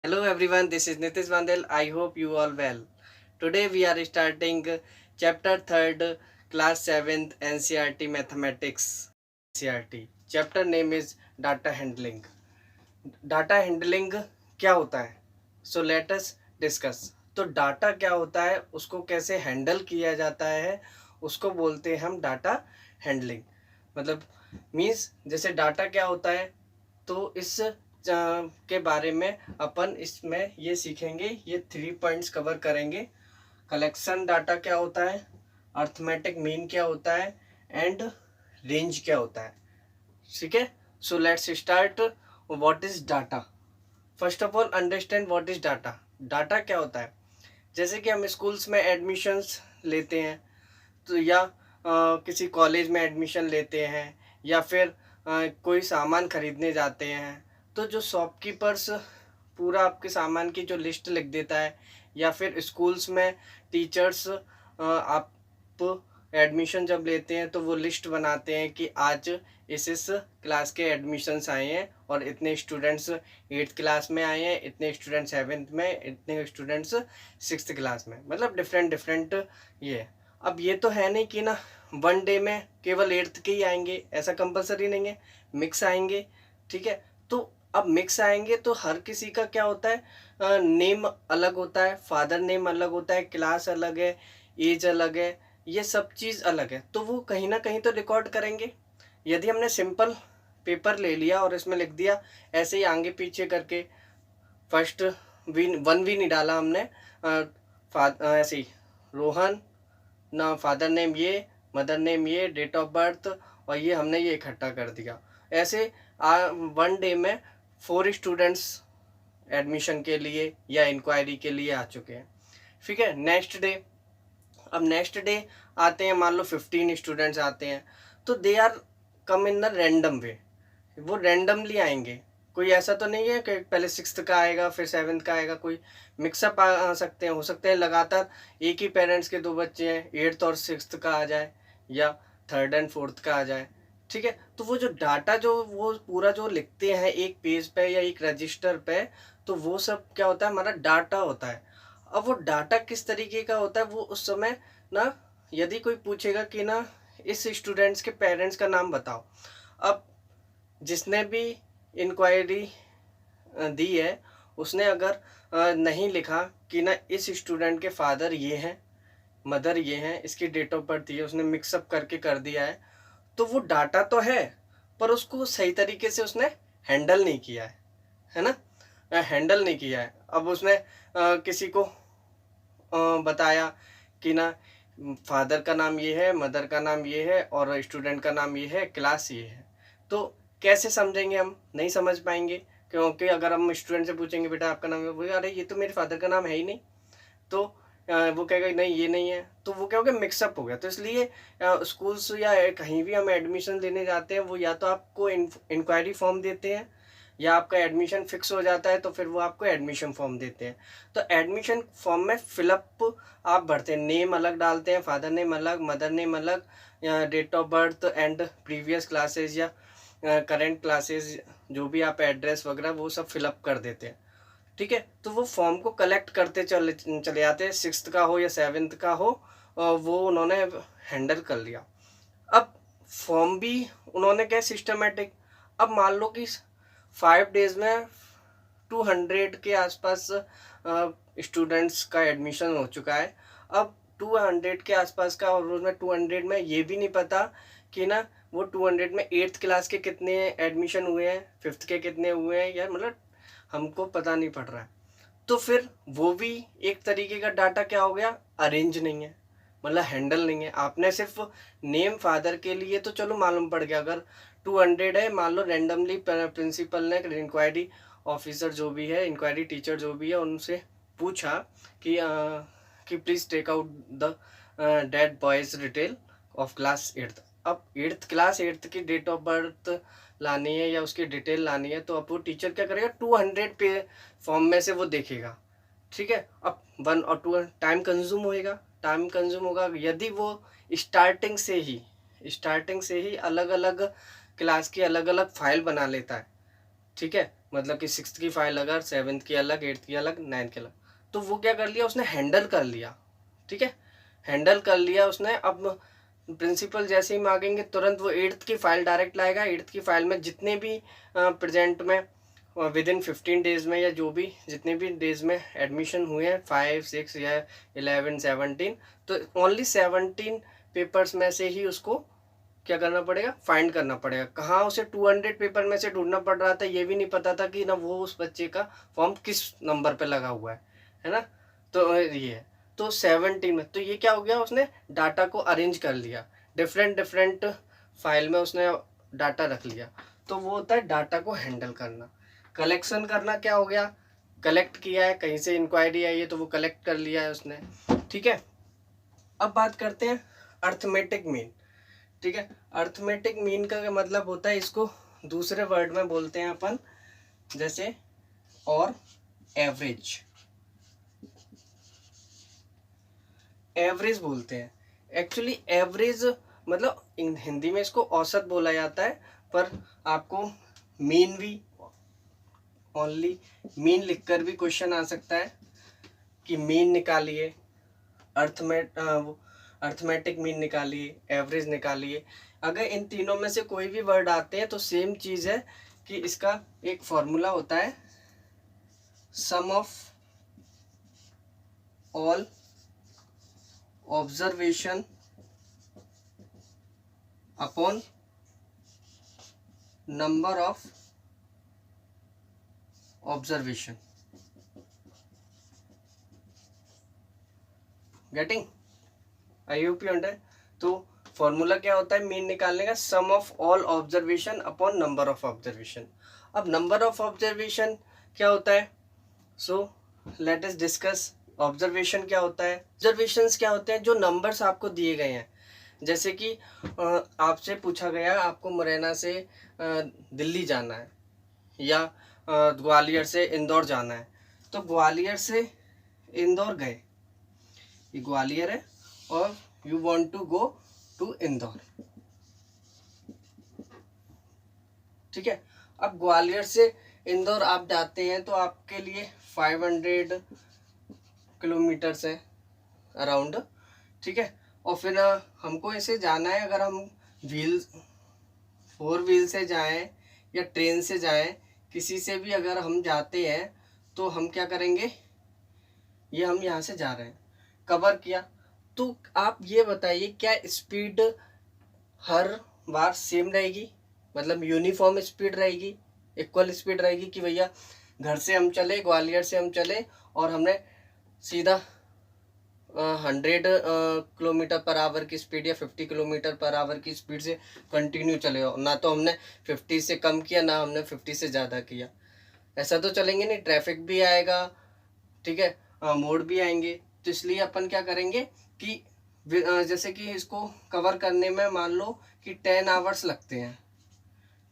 Hello everyone, this is Nitish Vandel. I hope you all well. Today we are starting chapter 3rd class 7th NCERT mathematics. NCERT. Chapter name is data handling. Data handling क्या होता है? So let us discuss. तो data क्या होता है, उसको कैसे handle किया जाता है, उसको बोलते हैं हम डाटा हैंडलिंग. मतलब मीन्स जैसे डाटा क्या होता है, तो इस के बारे में अपन इसमें ये सीखेंगे. ये 3 पॉइंट्स कवर करेंगे. कलेक्शन डाटा क्या होता है, अर्थमेटिक मीन क्या होता है, एंड रेंज क्या होता है. ठीक है. So let's start. What is data? First of all understand what is data. Data क्या होता है? जैसे कि हम स्कूल्स में एडमिशन्स लेते हैं, तो या किसी कॉलेज में एडमिशन लेते हैं, या फिर कोई सामान खरीदने जाते हैं, तो जो शॉपकीपर्स पूरा आपके सामान की जो लिस्ट लिख देता है, या फिर स्कूल्स में टीचर्स आप एडमिशन जब लेते हैं तो वो लिस्ट बनाते हैं कि आज इस क्लास के एडमिशन्स आए हैं और इतने स्टूडेंट्स 8th क्लास में आए हैं, इतने स्टूडेंट्स 7th में, इतने स्टूडेंट्स 6th क्लास में. मतलब डिफरेंट डिफरेंट ये. अब ये तो है नहीं कि ना वन डे में केवल 8th के ही आएंगे, ऐसा कंपलसरी नहीं है. मिक्स आएंगे. ठीक है. तो अब मिक्स आएंगे तो हर किसी का क्या होता है, नेम अलग होता है, फादर नेम अलग होता है, क्लास अलग है, एज अलग है, ये सब चीज़ अलग है. तो वो कहीं ना कहीं तो रिकॉर्ड करेंगे. यदि हमने सिंपल पेपर ले लिया और इसमें लिख दिया ऐसे ही आगे पीछे करके, फर्स्ट वी वन भी नहीं डाला हमने, ऐसे ही रोहन ना, फादर नेम ये, मदर नेम ये, डेट ऑफ बर्थ, और ये हमने ये इकट्ठा कर दिया. ऐसे वन डे में 4 स्टूडेंट्स एडमिशन के लिए या इंक्वायरी के लिए आ चुके हैं. ठीक है. Next day. अब नेक्स्ट डे आते हैं, मान लो 15 स्टूडेंट्स आते हैं, तो they are come in the random way. वो रैंडमली आएंगे. कोई ऐसा तो नहीं है कि पहले 6th का आएगा फिर 7th का आएगा. कोई मिक्सअप आ सकते हैं, हो सकते हैं लगातार एक ही पेरेंट्स के 2 बच्चे हैं, 8th और 6th का आ जाए, या 3rd एंड 4th का आ जाए. ठीक है. तो वो जो डाटा जो वो पूरा जो लिखते हैं एक पेज पे या एक रजिस्टर पे, तो वो सब क्या होता है, हमारा डाटा होता है. अब वो डाटा किस तरीके का होता है, वो उस समय ना, यदि कोई पूछेगा कि ना इस स्टूडेंट्स के पेरेंट्स का नाम बताओ. अब जिसने भी इंक्वायरी दी है, उसने अगर नहीं लिखा कि ना इस स्टूडेंट के फादर ये हैं, मदर ये हैं, इसकी डेट ऑफ बर्थ ये, उसने मिक्सअप करके कर दिया है, तो वो डाटा तो है पर उसको सही तरीके से उसने हैंडल नहीं किया है ना. हैंडल नहीं किया है. अब उसने किसी को बताया कि ना फादर का नाम ये है, मदर का नाम ये है, और स्टूडेंट का नाम ये है, क्लास ये है. तो कैसे समझेंगे? हम नहीं समझ पाएंगे, क्योंकि अगर हम स्टूडेंट से पूछेंगे बेटा आपका नाम है, वो अरे ये तो मेरे फादर का नाम है ही नहीं, तो वो कहेगा नहीं ये नहीं है, तो वो क्या हो गया, मिक्सअप हो गया. तो इसलिए स्कूल्स या कहीं भी हम एडमिशन लेने जाते हैं, वो या तो आपको इंक्वायरी फॉर्म देते हैं, या आपका एडमिशन फिक्स हो जाता है तो फिर वो आपको एडमिशन फॉर्म देते हैं. तो एडमिशन फॉर्म में फिलअप आप भरते हैं, नेम अलग डालते हैं, फादर नेम अलग, मदर नेम अलग, date of birth and previous classes या करेंट क्लासेस, जो भी आप एड्रेस वगैरह वो सब फिलअप कर देते हैं. ठीक है. तो वो फॉर्म को कलेक्ट करते चले जाते हैं, 6th का हो या 7th का हो, वो उन्होंने हैंडल कर लिया. अब फॉर्म भी उन्होंने क्या सिस्टमेटिक. अब मान लो कि 5 डेज में 200 के आसपास स्टूडेंट्स का एडमिशन हो चुका है. अब 200 के आसपास का, और उसमें 200 में ये भी नहीं पता कि ना वो 200 में 8th क्लास के कितने एडमिशन हुए हैं, 5th के कितने हुए हैं, या मतलब हमको पता नहीं पड़ रहा है. तो फिर वो भी एक तरीके का डाटा क्या हो गया, अरेंज नहीं है, मतलब हैंडल नहीं है. आपने सिर्फ नेम फादर के लिए तो चलो मालूम पड़ गया. अगर 200 है, मान लो रैंडमली प्रिंसिपल ने, इंक्वायरी ऑफिसर जो भी है, इंक्वायरी टीचर जो भी है, उनसे पूछा कि please take out the dead boys detail of class 8th. अब 8th की डेट ऑफ बर्थ लानी है या उसकी डिटेल लानी है, तो अब वो टीचर क्या करेगा, 200 पे फॉर्म में से वो देखेगा. ठीक है. अब 1 और 2 टाइम कंज्यूम होएगा. टाइम कंज्यूम होगा यदि वो स्टार्टिंग से ही अलग अलग क्लास की अलग अलग फाइल बना लेता है. ठीक है. मतलब कि 6th की फाइल अगर, 7th की अलग, 8th की अलग, 9th की अलग, तो वो क्या कर लिया उसने, हैंडल कर लिया। ठीक है, हैंडल कर लिया उसने। अब प्रिंसिपल जैसे ही मांगेंगे तुरंत वो 8th की फाइल डायरेक्ट लाएगा। 8th की फाइल में जितने भी प्रेजेंट में विद इन 15 डेज में, या जो भी जितने भी डेज में एडमिशन हुए हैं, 5, 6 या 11, 17, तो ओनली 17 पेपर्स में से ही उसको क्या करना पड़ेगा, फाइंड करना पड़ेगा। कहाँ उसे 200 पेपर में से ढूंढना पड़ रहा था, ये भी नहीं पता था कि ना वो उस बच्चे का फॉर्म किस नंबर पे लगा हुआ है ना। तो ये है, तो 17 में, तो ये क्या हो गया, उसने डाटा को अरेंज कर लिया, डिफरेंट डिफरेंट फाइल में उसने डाटा रख लिया। तो वो होता है डाटा को हैंडल करना। कलेक्शन करना क्या हो गया, कलेक्ट किया है, कहीं से इंक्वायरी आई है तो वो कलेक्ट कर लिया है उसने। ठीक है, अब बात करते हैं अर्थमेटिक मीन। ठीक है, अर्थमेटिक मीन का मतलब होता है, इसको दूसरे वर्ड में बोलते हैं अपन, जैसे और एवरेज, एवरेज बोलते हैं। एक्चुअली एवरेज मतलब हिंदी में इसको औसत बोला जाता है, पर आपको मीन भी, ओनली मीन लिखकर भी क्वेश्चन आ सकता है कि मीन निकालिए, अर्थमेटिक मीन निकालिए, एवरेज निकालिए। अगर इन तीनों में से कोई भी वर्ड आते हैं तो सेम चीज़ है कि इसका एक फॉर्मूला होता है, sum of all observation upon number of observation. Getting, I hope you under. तो फॉर्मूला क्या होता है मीन निकालने का, sum of all observation upon number of observation. अब नंबर ऑफ ऑब्जर्वेशन क्या होता है, so let us discuss. Observation क्या होता है, ऑब्जर्वेशंस क्या होते हैं, जो नंबर्स आपको दिए गए हैं। जैसे कि आपसे पूछा गया आपको मुरैना से दिल्ली जाना है, या ग्वालियर से इंदौर जाना है। तो ग्वालियर से इंदौर गए, ये ग्वालियर है, और you want to go to Indore. ठीक है, अब ग्वालियर से इंदौर आप जाते हैं तो आपके लिए 500 किलोमीटर से अराउंड। ठीक है, और फिर हमको ऐसे जाना है, अगर हम व्हील 4 व्हील से जाएं या ट्रेन से जाएं, किसी से भी अगर हम जाते हैं तो हम क्या करेंगे, ये हम यहाँ से जा रहे हैं, कवर किया, तो आप ये बताइए क्या स्पीड हर बार सेम रहेगी, मतलब यूनिफॉर्म स्पीड रहेगी, इक्वल स्पीड रहेगी, कि भैया घर से हम चले, ग्वालियर से हम चले और हमने सीधा 100 किलोमीटर पर आवर की स्पीड या 50 किलोमीटर पर आवर की स्पीड से कंटिन्यू चले, ना तो हमने 50 से कम किया, ना हमने 50 से ज़्यादा किया, ऐसा तो चलेंगे नहीं, ट्रैफिक भी आएगा। ठीक है, मोड़ भी आएंगे। तो इसलिए अपन क्या करेंगे कि जैसे कि इसको कवर करने में मान लो कि 10 आवर्स लगते हैं।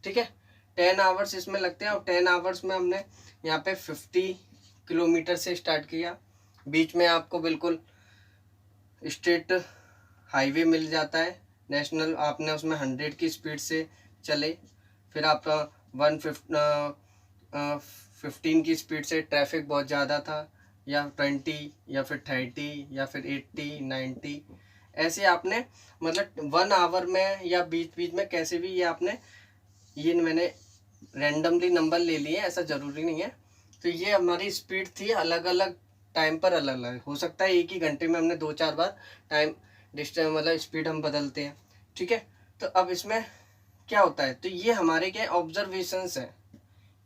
ठीक है, 10 आवर्स इसमें लगते हैं, और 10 आवर्स में हमने यहाँ पे 50 किलोमीटर से स्टार्ट किया, बीच में आपको बिल्कुल स्टेट हाईवे मिल जाता है नेशनल, आपने उसमें 100 की स्पीड से चले, फिर आप 15 की स्पीड से, ट्रैफिक बहुत ज़्यादा था, या 20 या फिर 30 या फिर 80, 90, ऐसे आपने मतलब 1 आवर में या बीच बीच में कैसे भी, ये आपने, ये मैंने रैंडमली नंबर ले लिए, ऐसा ज़रूरी नहीं है। तो ये हमारी स्पीड थी, अलग अलग टाइम पर अलग अलग, हो सकता है एक ही घंटे में हमने 2-4 बार टाइम डिस्टेंस मतलब स्पीड हम बदलते हैं। ठीक है, तो अब इसमें क्या होता है, तो ये हमारे क्या है, ऑब्जर्वेशंस है,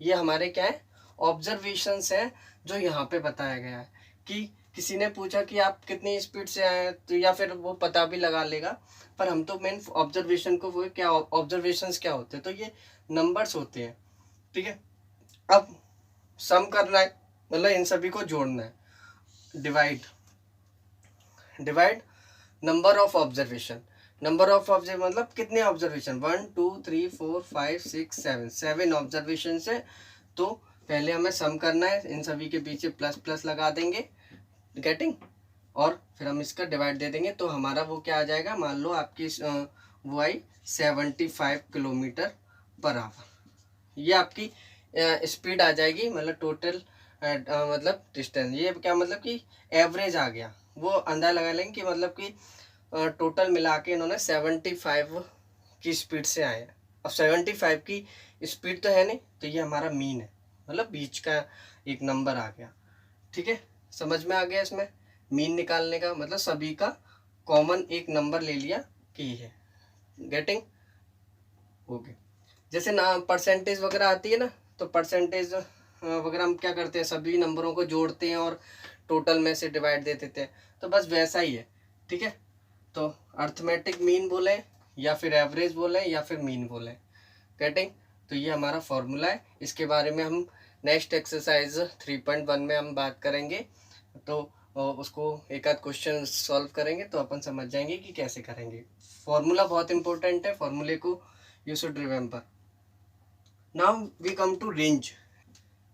ये हमारे क्या है, ऑब्जर्वेशंस है, जो यहाँ पे बताया गया है। कि किसी ने पूछा कि आप कितनी स्पीड से आए, तो या फिर वो पता भी लगा लेगा, पर हम तो मेन ऑब्जर्वेशन को, वो क्या ऑब्जर्वेशंस क्या होते हैं, तो ये नंबर्स होते हैं। ठीक है, अब सम करना है, मतलब इन सभी को जोड़ना है, divide, number of observation, number of observe मतलब कितने ऑब्जर्वेशन, 1 2 3 4 5 6 7, 7 ऑब्जर्वेशन से। तो पहले हमें सम करना है, इन सभी के पीछे प्लस प्लस लगा देंगे, गेटिंग, और फिर हम इसका डिवाइड दे देंगे, तो हमारा वो क्या आ जाएगा, मान लो आपकी वो आई 75 किलोमीटर पर आवर। ये आपकी स्पीड आ जाएगी, मतलब टोटल मतलब डिस्टेंस। ये क्या मतलब कि एवरेज आ गया, वो अंदाजा लगा लेंगे कि मतलब कि टोटल मिला के इन्होंने 75 की स्पीड से आए हैं। अब 75 की स्पीड तो है नहीं, तो ये हमारा मीन है, मतलब बीच का एक नंबर आ गया। ठीक है, समझ में आ गया। इसमें मीन निकालने का मतलब सभी का कॉमन एक नंबर ले लिया कि ये है। गेटिंग? ओके। जैसे ना परसेंटेज वगैरह आती है ना, तो परसेंटेज वगैरह हम क्या करते हैं, सभी नंबरों को जोड़ते हैं और टोटल में से डिवाइड दे देते हैं, तो बस वैसा ही है। ठीक है, तो अर्थमेटिक मीन बोले या फिर एवरेज बोले या फिर मीन बोले। गेटिंग? तो ये हमारा फॉर्मूला है, इसके बारे में हम नेक्स्ट एक्सरसाइज 3.1 में हम बात करेंगे। तो उसको एक आध क्वेश्चन सॉल्व करेंगे तो अपन समझ जाएंगे कि कैसे करेंगे। फॉर्मूला बहुत इंपॉर्टेंट है, फॉर्मूले को you should remember. Now we come to range.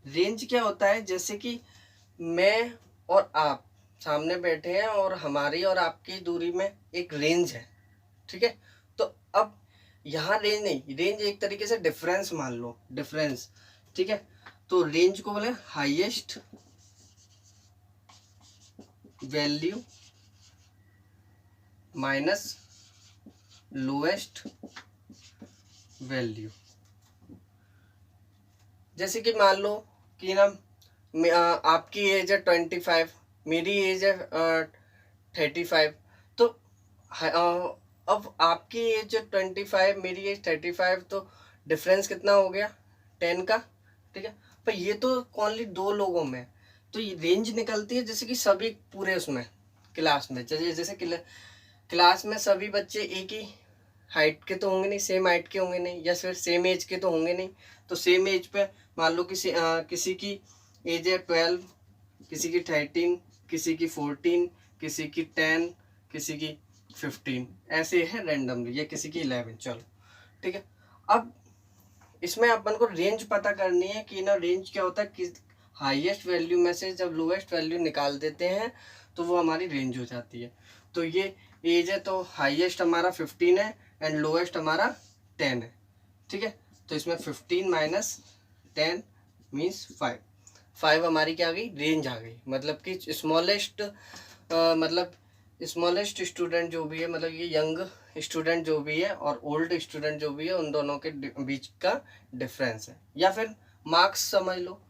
Range क्या होता है, जैसे कि मैं और आप सामने बैठे हैं और हमारी और आपकी दूरी में एक रेंज है। ठीक है, तो अब यहाँ रेंज नहीं, रेंज एक तरीके से डिफरेंस मान लो, डिफरेंस। ठीक है, तो रेंज को बोले highest value minus lowest value. जैसे कि मान लो कि ना आपकी एज है 25, मेरी एज है 35, तो अब आपकी एज 25, मेरी एज 35, तो डिफरेंस कितना हो गया, 10 का। ठीक है, पर ये तो ओनली दो लोगों में, तो ये रेंज निकलती है जैसे कि सभी पूरे उसमें क्लास में, जैसे क्लास में सभी बच्चे एक ही हाइट के तो होंगे नहीं, सेम हाइट के होंगे नहीं, या फिर सेम एज के तो होंगे नहीं। तो सेम एज पे मान लो किसी की एज है 12, किसी की 13, किसी की 14, किसी की 10, किसी की 15, ऐसे है रैंडमली, या किसी की 11। चलो ठीक है, अब इसमें अपन को रेंज पता करनी है कि ना रेंज क्या होता है, कि हाईएस्ट वैल्यू में से जब लोएस्ट वैल्यू निकाल देते हैं तो वो हमारी रेंज हो जाती है। तो ये एज है, तो हाईएस्ट हमारा 15 है एंड लोएस्ट हमारा 10 है। ठीक है, तो इसमें 15 माइनस 10 मीन्स 5। 5 हमारी क्या आ गई, रेंज आ गई, मतलब कि स्मॉलेस्ट, मतलब स्मॉलेस्ट स्टूडेंट जो भी है, मतलब ये यंग स्टूडेंट जो भी है और ओल्ड स्टूडेंट जो भी है, उन दोनों के बीच का डिफरेंस है। या फिर मार्क्स समझ लो,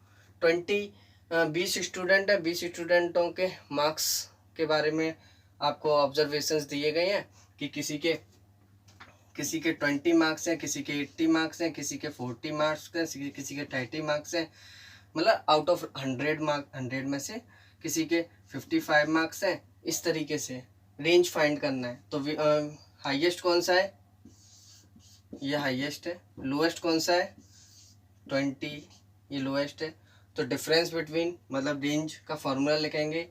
20 स्टूडेंट है, 20 स्टूडेंटों के मार्क्स के बारे में आपको ऑब्जर्वेशंस दिए गए हैं कि किसी के 20 मार्क्स हैं, किसी के 80 मार्क्स हैं, किसी के 40 मार्क्स हैं, किसी के 30 मार्क्स हैं, मतलब आउट ऑफ 100 में से किसी के 55 मार्क्स हैं। इस तरीके से रेंज फाइंड करना है। तो हाईएस्ट कौन सा है, ये हाईएस्ट है। लोएस्ट कौन सा है, 20, ये लोएस्ट है। तो डिफरेंस बिटवीन, मतलब रेंज का फॉर्मूला लिखेंगे,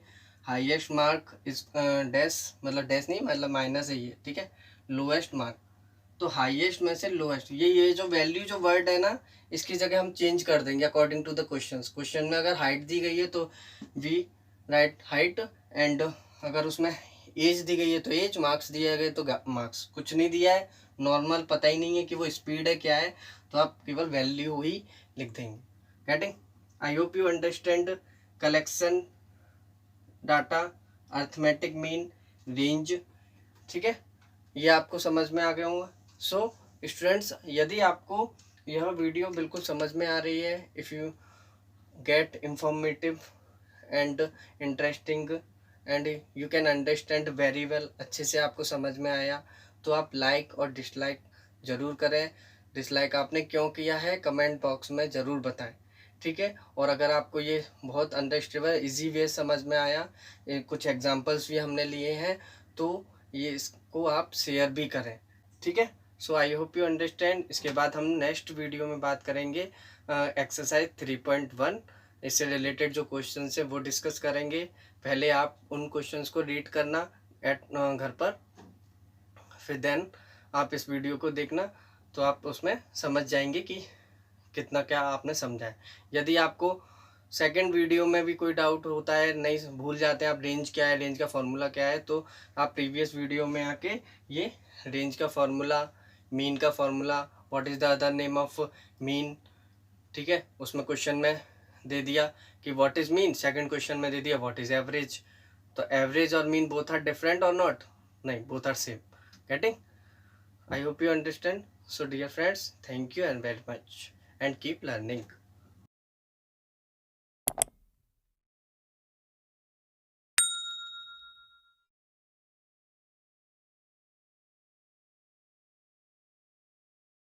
हाईएस्ट मार्क इज डैश, मतलब डैश नहीं, मतलब माइनस है ये। ठीक है, लोएस्ट मार्क, तो हाईएस्ट में से लोएस्ट, ये जो वैल्यू जो वर्ड है ना, इसकी जगह हम चेंज कर देंगे अकॉर्डिंग टू द क्वेश्चन में अगर हाइट दी गई है तो वी राइट हाइट, एंड अगर उसमें एज दी गई है तो एज, मार्क्स दिया गया तो मार्क्स। कुछ नहीं दिया है, नॉर्मल, पता ही नहीं है कि वो स्पीड है क्या है, तो आप केवल वैल्यू ही लिख देंगे। Getting? I hope you understand collection, data, arithmetic mean, range. ठीक है, ये आपको समझ में आ गया होगा। सो स्टूडेंट्स, यदि आपको यह वीडियो बिल्कुल समझ में आ रही है, if you get informative and interesting and you can understand very well, अच्छे से आपको समझ में आया, तो आप लाइक और डिसलाइक ज़रूर करें। डिसलाइक आपने क्यों किया है कमेंट बॉक्स में ज़रूर बताएं। ठीक है, और अगर आपको ये बहुत अंडरस्टैंडेबल इजी वे समझ में आया, कुछ एग्जांपल्स भी हमने लिए हैं, तो ये इसको आप शेयर भी करें। ठीक है, सो आई होप यू अंडरस्टैंड। इसके बाद हम नेक्स्ट वीडियो में बात करेंगे एक्सरसाइज 3.1, इससे रिलेटेड जो क्वेश्चन है वो डिस्कस करेंगे। पहले आप उन क्वेश्चंस को रीड करना एट घर पर, फिर देन आप इस वीडियो को देखना, तो आप उसमें समझ जाएंगे कि कितना क्या आपने समझा है। यदि आपको सेकंड वीडियो में भी कोई डाउट होता है, नहीं भूल जाते हैं आप रेंज क्या है, रेंज का फॉर्मूला क्या है, तो आप प्रीवियस वीडियो में आके ये रेंज का फॉर्मूला, मीन का formula, what is the other name of mean, ठीक है, उसमें क्वेश्चन में दे दिया कि what is mean, second question में दे दिया व्हाट इज एवरेज। तो एवरेज और मीन बोथ आर डिफरेंट और नॉट? नहीं, both are same. Getting? I hope you understand. So dear friends, thank you and very much, and keep learning.